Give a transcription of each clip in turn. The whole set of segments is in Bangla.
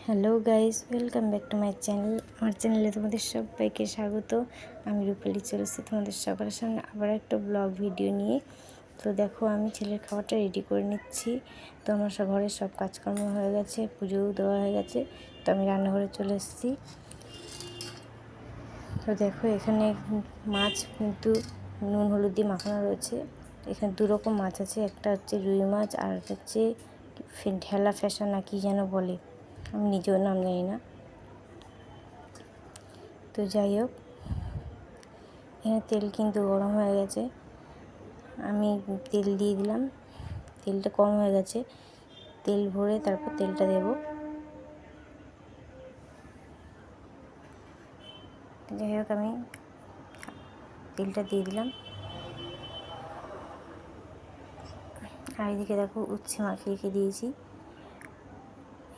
Hello guys, welcome back to my channel. আমার চ্যানেলে তোমাদের সবাইকে স্বাগত। আমি রূপালি চলেছি তোমাদের সবার সামনে আবার একটা ব্লগ ভিডিও নিয়ে। তো দেখো, আমি ছেলের খাবারটা রেডি করে নিচ্ছি। তো আমার ঘরের সব কাজকর্ম হয়ে গেছে, পুজোও দেওয়া হয়ে গেছে। তো আমি রান্নাঘরে চলে এসেছি। তো দেখো, এখানে মাছ কিন্তু নুন হলুদ দিয়ে মাখানো রয়েছে। এখানে দুরকম মাছ আছে, একটা হচ্ছে রুই মাছ আর একটা হচ্ছে ঢেলা ফ্যাশা না কি যেন বলে, আমি নিজেও নাম জানি না। তো যাই হোক, এখানে তেল কিন্তু গরম হয়ে গেছে। আমি তেল দিয়ে দিলাম, তেলটা কম হয়ে গেছে। তেল ভরে তারপর তেলটা দেব। যাই হোক, আমি তেলটা দিয়ে দিলাম। আর এদিকে দেখো, উচ্ছে মাখিয়ে রেখে দিয়েছি।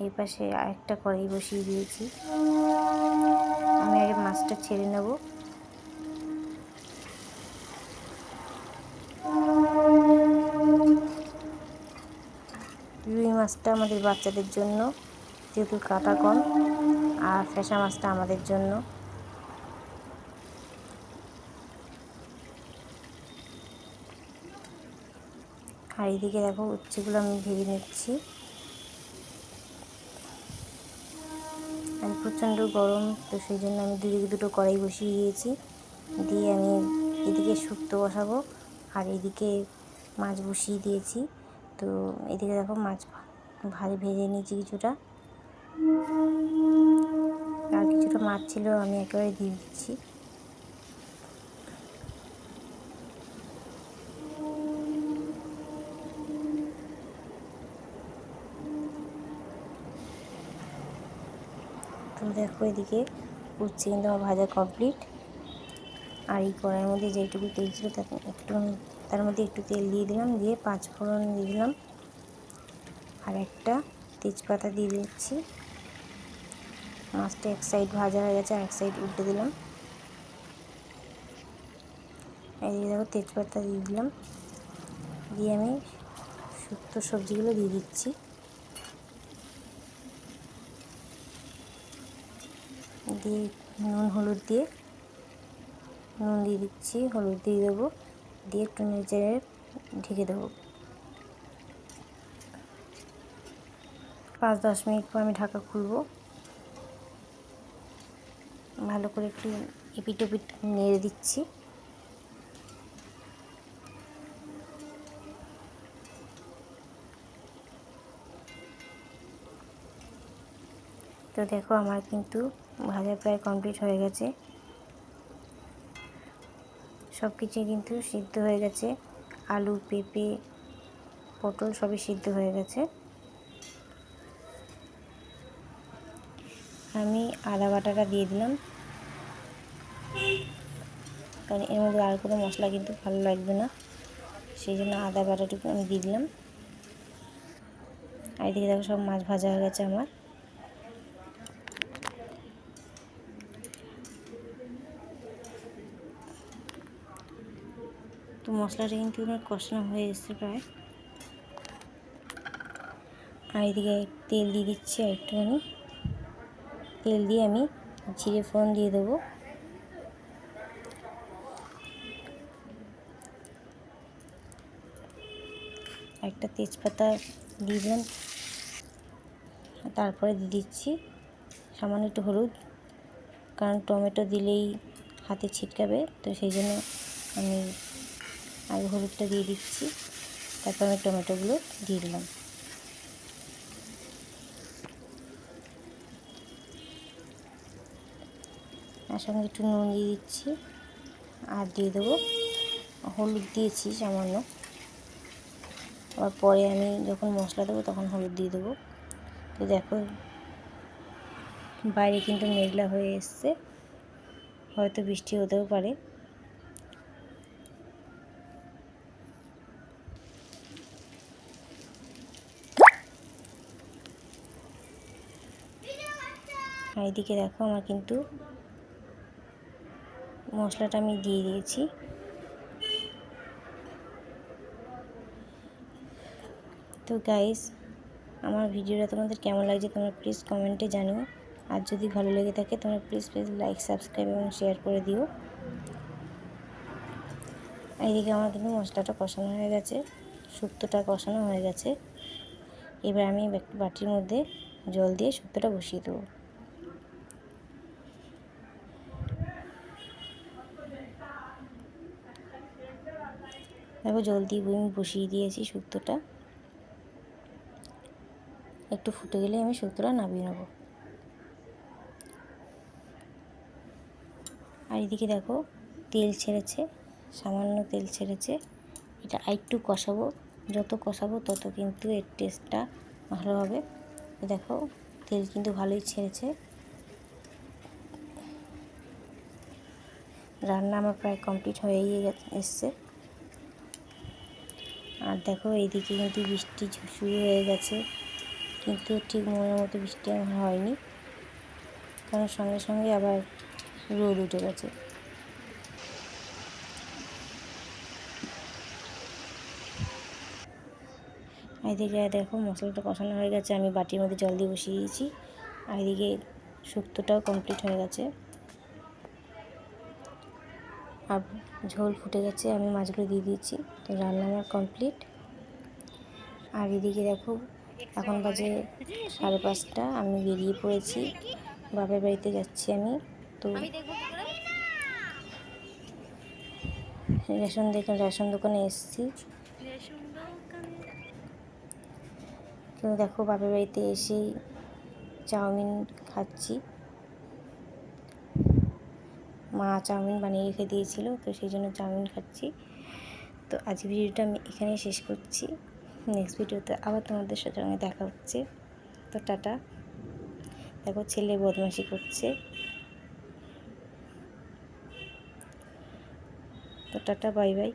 এই পাশে আরেকটা কড়াই বসিয়ে দিয়েছি। আমি আগে মাছটা ছেড়ে নেব। রুই মাছটা আমাদের বাচ্চাদের জন্য, যেহেতু কাটা কম, আর ফ্যাসা মাছটা আমাদের জন্য। আর এদিকে দেখো, উচ্ছেগুলো আমি ভেজে নিচ্ছি। আর প্রচণ্ড গরম, তো সেই জন্য আমি দুটো কড়াই বসিয়ে দিয়েছি। দিয়ে আমি এদিকে শুক্তো বসাবো, আর এদিকে মাছ বসিয়ে দিয়েছি। তো এদিকে দেখো, মাছ ভেজে নিয়েছি কিছুটা, আর কিছুটা মাছ ছিল আমি একেবারে দিয়ে দিচ্ছি। তো দেখো, এদিকে উচ্ছে কিন্তু আমার ভাজা কমপ্লিট। আর এই কড়াইয়ের মধ্যে যেটুকু তেল ছিল তার মধ্যে একটু তেল দিয়ে দিলাম, দিয়ে 5 ফোড়ন দিয়ে দিলাম, আর একটা তেজপাতা দিয়ে দিচ্ছি। মাছটা এক সাইড ভাজা হয়ে গেছে, আর এক সাইড উল্টে দিলাম। এদিকে দেখো, তেজপাতা দিয়ে দিলাম, দিয়ে আমি শুক্তো সবজিগুলো দিয়ে দিচ্ছি। দিয়ে নুন হলুদ দিয়ে দিচ্ছি, হলুদ দিয়ে দেবো, দিয়ে একটু নেড়ে ঢেকে দেবো। 5-10 মিনিট পর আমি ঢাকা খুলবো। ভালো করে একটু এপিট ওপিট নেড়ে দিচ্ছি। তো দেখো, আমার কিন্তু ভাজা প্রায় কমপ্লিট হয়ে গেছে। সব কিছুই কিন্তু সিদ্ধ হয়ে গেছে। আলু, পেঁপে, পটল সবই সিদ্ধ হয়ে গেছে। আমি আদা বাটাটা দিয়ে দিলাম, কারণ এর মধ্যে আর কোনো মশলা কিন্তু ভালো লাগবে না, সেই জন্য আদা বাটাটুকু আমি দিয়ে দিলাম। আর এদিকে দেখো, সব মাছ ভাজা হয়ে গেছে আমার। তো মশলাটা কিন্তু আমার কষানো হয়ে এসেছে প্রায়। আর এদিকে তেল দিয়ে দিচ্ছি, আর একটুখানি তেল দিয়ে আমি জিরে ফোড়ন দিয়ে দেবো। একটা তেজপাতা দিয়ে দিলাম, তারপরে দিয়ে দিচ্ছি সামান্য একটু হলুদ, কারণ টমেটো দিলেই হাতে ছিটকাবে, তো সেই জন্য আমি আগে হলুদটা দিয়ে দিচ্ছি, তারপর আমি টমেটোগুলো দিয়ে দিলাম। আর সঙ্গে একটু নুন দিয়ে দিচ্ছি, আর দিয়ে দেবো হলুদ দিয়েছি সামান্য। আবার পরে আমি যখন মশলা দেবো তখন হলুদ দিয়ে দেবো। তো দেখো, বাইরে কিন্তু মেঘলা হয়ে এসছে, হয়তো বৃষ্টি হতেও পারে। আর এদিকে দেখো, আমার কিন্তু মশলাটা আমি দিয়ে দিয়েছি। তো গাইস, আমার ভিডিওটা তোমাদের কেমন লাগছে তোমরা প্লিজ কমেন্টে জানিও। আর যদি ভালো লেগে থাকে তোমরা প্লিজ লাইক, সাবস্ক্রাইব এবং শেয়ার করে দিও। এইদিকে আমার কিন্তু মশলাটা কষানো হয়ে গেছে, শুক্তোটা কষানো হয়ে গেছে। এবার আমি একটু বাটির মধ্যে জল দিয়ে শুক্তোটা বসিয়ে দেবো। দেখো জল দিয়ে আমি বসিয়ে দিয়েছি শুক্তোটা। একটু ফুটে গেলে আমি শুক্তোটা নামিয়ে নেব। আর এদিকে দেখো তেল ছেড়েছে, সামান্য তেল ছেড়েছে। এটা একটু কষাবো, যত কষাবো তত কিন্তু এর টেস্টটা ভালো হবে। দেখো তেল কিন্তু ভালোই ছেড়েছে। রান্না আমার প্রায় কমপ্লিট হয়েই এসছে। আর দেখো এইদিকে কিন্তু বৃষ্টি শুরু হয়ে গেছে, কিন্তু ঠিক মনের মতো বৃষ্টি আমার হয়নি, কারণ সঙ্গে সঙ্গে আবার রোদ উঠে গেছে। এদিকে দেখো মশলাটা কষানো হয়ে গেছে, আমি বাটির মধ্যে জল দিয়ে বসিয়ে দিয়েছি। আর এদিকে শুক্তোটাও কমপ্লিট হয়ে গেছে, আর ঝোল ফুটে গেছে, আমি মাছগুলো দিয়ে দিয়েছি। তো রান্না আমার কমপ্লিট। আর এদিকে দেখো এখন বাজে 5:30, আমি বেরিয়ে পড়েছি, বাপের বাড়িতে যাচ্ছি আমি। তো রেশন দোকানে এসেছি। তো দেখো বাপের বাড়িতে এসেই চাউমিন খাচ্ছি। মা চাউমিন বানিয়ে রেখে দিয়েছিল, তো সেই জন্য চাউমিন খাচ্ছি। তো আজ ভিডিওটা আমি এখানেই শেষ করছি। নেক্সট ভিডিওতে আবার তোমাদের সঙ্গে দেখা হচ্ছে। তো টাটা। দেখো ছেলে বদমাশি করছে। তো টাটা, বাই বাই।